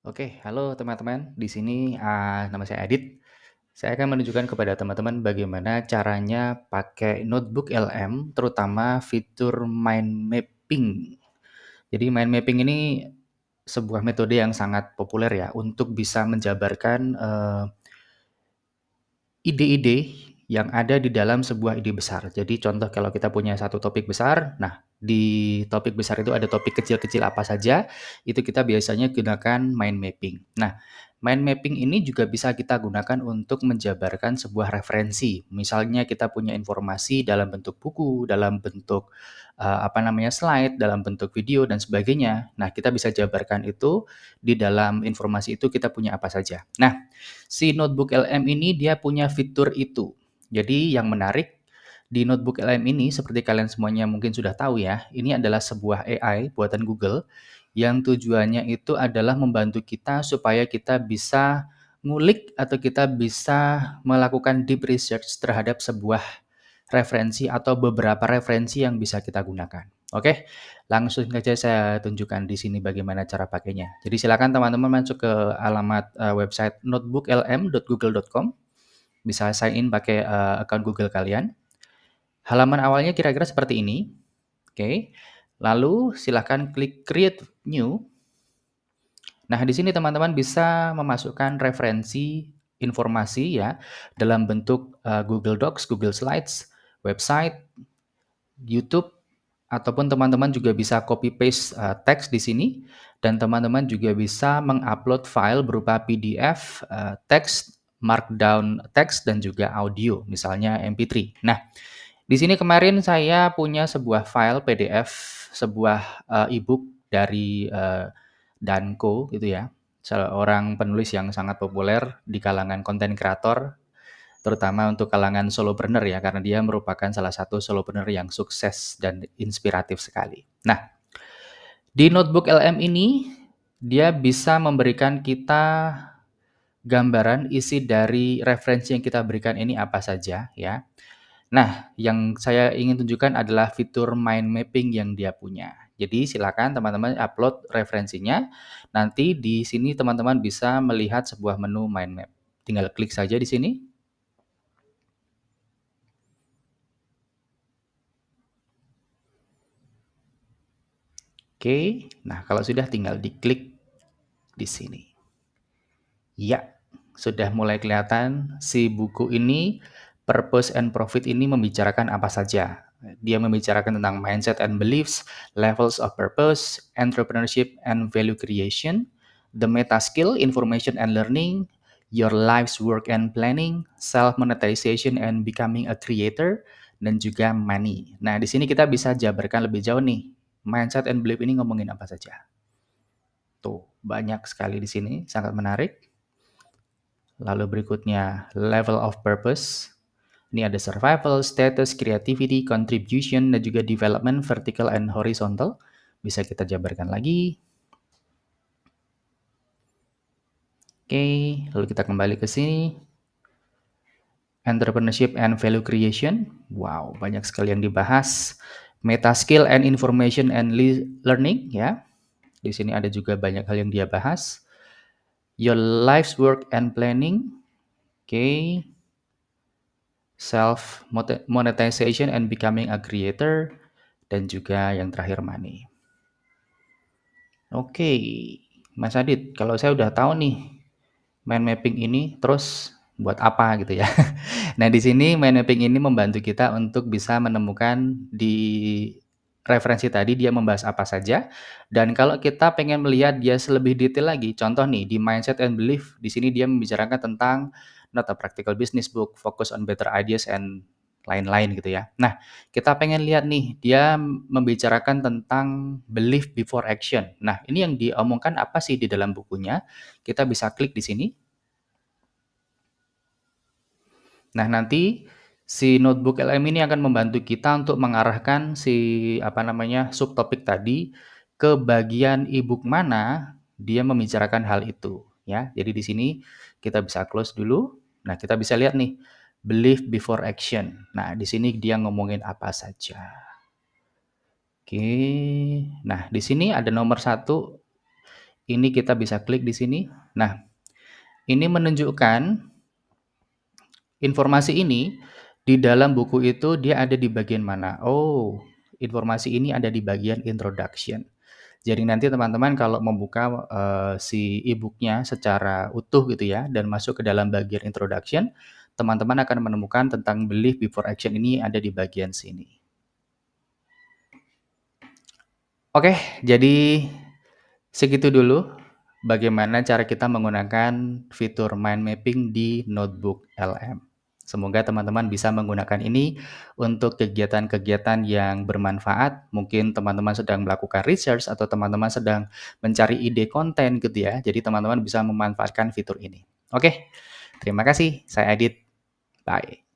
Oke, halo teman-teman. Di sini, nama saya Adit. Saya akan menunjukkan kepada teman-teman bagaimana caranya pakai notebook LM, terutama fitur mind mapping. Jadi mind mapping ini sebuah metode yang sangat populer ya, untuk bisa menjabarkan, ide-ide yang ada di dalam sebuah ide besar. Jadi contoh kalau kita punya satu topik besar, nah di topik besar itu ada topik kecil-kecil apa saja, itu kita biasanya gunakan mind mapping. Nah, mind mapping ini juga bisa kita gunakan untuk menjabarkan sebuah referensi. Misalnya kita punya informasi dalam bentuk buku, dalam bentuk, slide, dalam bentuk video dan sebagainya. Nah, kita bisa jabarkan itu, di dalam informasi itu kita punya apa saja. Nah, si notebook LM ini dia punya fitur itu. Jadi yang menarik di notebook LM ini seperti kalian semuanya mungkin sudah tahu ya, ini adalah sebuah AI buatan Google yang tujuannya itu adalah membantu kita supaya kita bisa ngulik atau kita bisa melakukan deep research terhadap sebuah referensi atau beberapa referensi yang bisa kita gunakan. Oke, langsung saja saya tunjukkan di sini bagaimana cara pakainya. Jadi silakan teman-teman masuk ke alamat, website notebooklm.google.com, bisa sign in pakai, account Google kalian. Halaman awalnya kira-kira seperti ini, oke. Lalu silahkan klik create new. Nah, di sini teman-teman bisa memasukkan referensi informasi ya, dalam bentuk, Google Docs, Google Slides, website, YouTube, ataupun teman-teman juga bisa copy paste, teks di sini, dan teman-teman juga bisa mengupload file berupa PDF, teks, markdown teks, dan juga audio, misalnya MP3. Nah, di sini kemarin saya punya sebuah file PDF, sebuah, e-book dari, Danko gitu ya, seorang penulis yang sangat populer di kalangan konten kreator, terutama untuk kalangan solopreneur ya, karena dia merupakan salah satu solopreneur yang sukses dan inspiratif sekali. Nah, di notebook LM ini, dia bisa memberikan kita gambaran isi dari referensi yang kita berikan ini apa saja ya. Nah, yang saya ingin tunjukkan adalah fitur mind mapping yang dia punya. Jadi silakan teman-teman upload referensinya, nanti di sini teman-teman bisa melihat sebuah menu mind map. Tinggal klik saja di sini. Oke, nah kalau sudah tinggal diklik di sini. Ya, sudah mulai kelihatan si buku ini, Purpose and Profit ini membicarakan apa saja. Dia membicarakan tentang mindset and beliefs, levels of purpose, entrepreneurship and value creation, the meta skill, information and learning, your life's work and planning, self monetization and becoming a creator, dan juga money. Nah, di sini kita bisa jabarkan lebih jauh nih. Mindset and belief ini ngomongin apa saja. Tuh, banyak sekali di sini, sangat menarik. Lalu berikutnya level of purpose. Ini ada survival, status, creativity, contribution, dan juga development vertical and horizontal. Bisa kita jabarkan lagi. Oke, lalu kita kembali ke sini. Entrepreneurship and value creation. Wow, banyak sekali yang dibahas. Meta skill and information and learning ya. Di sini ada juga banyak hal yang dia bahas. Your life's work and planning. Oke. Self monetization and becoming a creator, dan juga yang terakhir money. Oke, Mas Adit, kalau saya udah tahu nih mind mapping ini, terus buat apa gitu ya. Nah, di sini mind mapping ini membantu kita untuk bisa menemukan di referensi tadi dia membahas apa saja, dan kalau kita pengen melihat dia selebih detail lagi, contoh nih di mindset and belief, di sini dia membicarakan tentang not a practical business book, focus on better ideas and lain-lain gitu ya. Nah, kita pengen lihat nih, dia membicarakan tentang belief before action. Nah, ini yang diomongkan apa sih di dalam bukunya? Kita bisa klik di sini. Nah, nanti si notebook LM ini akan membantu kita untuk mengarahkan si subtopik tadi ke bagian e-book mana dia membicarakan hal itu ya. Jadi di sini kita bisa close dulu. Nah, kita bisa lihat nih belief before action. Nah, di sini dia ngomongin apa saja. Oke. Nah, di sini ada nomor 1 Ini kita bisa klik di sini. Nah, ini menunjukkan informasi ini di dalam buku itu dia ada di bagian mana. Oh, informasi ini ada di bagian introduction. Jadi nanti teman-teman kalau membuka, si e-book-nya secara utuh gitu ya, dan masuk ke dalam bagian introduction, teman-teman akan menemukan tentang belief before action ini ada di bagian sini. Oke, jadi segitu dulu bagaimana cara kita menggunakan fitur mind mapping di notebook LM. Semoga teman-teman bisa menggunakan ini untuk kegiatan-kegiatan yang bermanfaat. Mungkin teman-teman sedang melakukan research atau teman-teman sedang mencari ide konten gitu ya. Jadi teman-teman bisa memanfaatkan fitur ini. Oke, terima kasih. Saya Adit. Bye.